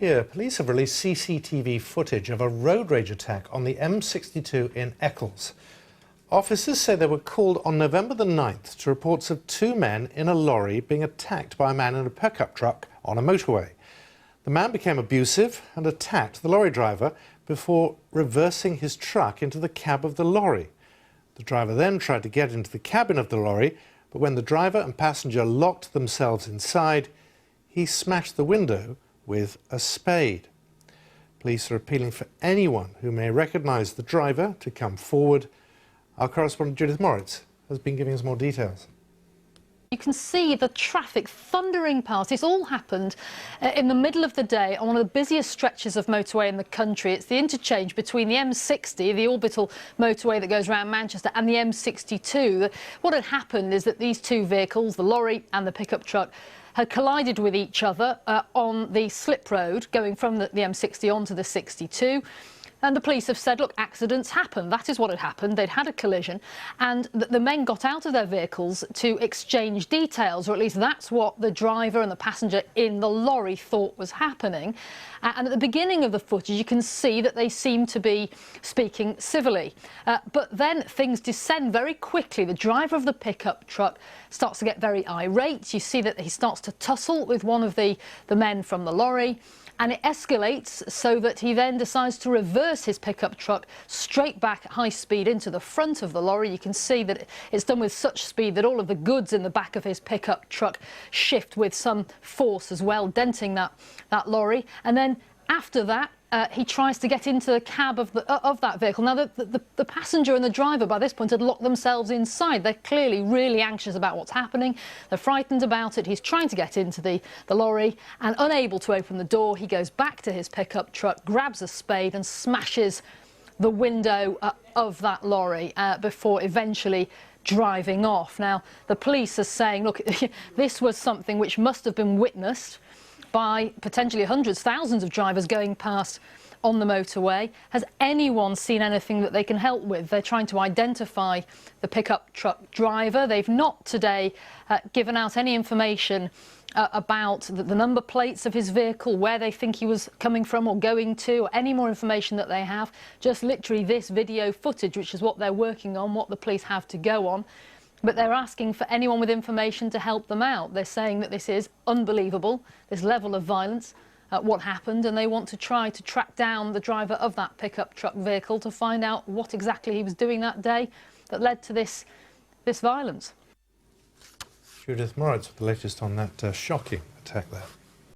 Here, police have released CCTV footage of a road rage attack on the M62 in Eccles. Officers say they were called on November the 9th to reports of two men in a lorry being attacked by a man in a pickup truck on a motorway. The man became abusive and attacked the lorry driver before reversing his truck into the cab of the lorry. The driver then tried to get into the cabin of the lorry, but when the driver and passenger locked themselves inside, he smashed the window with a spade. Police are appealing for anyone who may recognise the driver to come forward. Our correspondent Judith Moritz has been giving us more details. You can see the traffic thundering past. It's all happened in the middle of the day on one of the busiest stretches of motorway in the country. It's the interchange between the M60, the orbital motorway that goes around Manchester, and the M62. What had happened is that these two vehicles, the lorry and the pickup truck, had collided with each other on the slip road going from the M60 onto the 62. And the police have said, look, accidents happen. That is what had happened. They'd had a collision and the men got out of their vehicles to exchange details, or at least that's what the driver and the passenger in the lorry thought was happening. And at the beginning of the footage, you can see that they seem to be speaking civilly. But then things descend very quickly. The driver of the pickup truck starts to get very irate. You see that he starts to tussle with one of the men from the lorry. And it escalates so that he then decides to reverse his pickup truck straight back at high speed into the front of the lorry. You can see that it's done with such speed that all of the goods in the back of his pickup truck shift with some force as well, denting that lorry. And then after that, he tries to get into the cab of that vehicle. Now, the passenger and the driver by this point had locked themselves inside. They're clearly really anxious about what's happening. They're frightened about it. He's trying to get into the lorry and unable to open the door. He goes back to his pickup truck, grabs a spade and smashes the window of that lorry before eventually driving off. Now, the police are saying, look, this was something which must have been witnessed by potentially hundreds, thousands of drivers going past on the motorway. Has anyone seen anything that they can help with? They're trying to identify the pickup truck driver. They've not today given out any information about the number plates of his vehicle, where they think he was coming from or going to, or any more information that they have. Just literally this video footage, which is what they're working on, what the police have to go on. But they're asking for anyone with information to help them out. They're saying that this is unbelievable, this level of violence, what happened, and they want to try to track down the driver of that pickup truck vehicle to find out what exactly he was doing that day that led to this violence. Judith Moritz with the latest on that shocking attack there.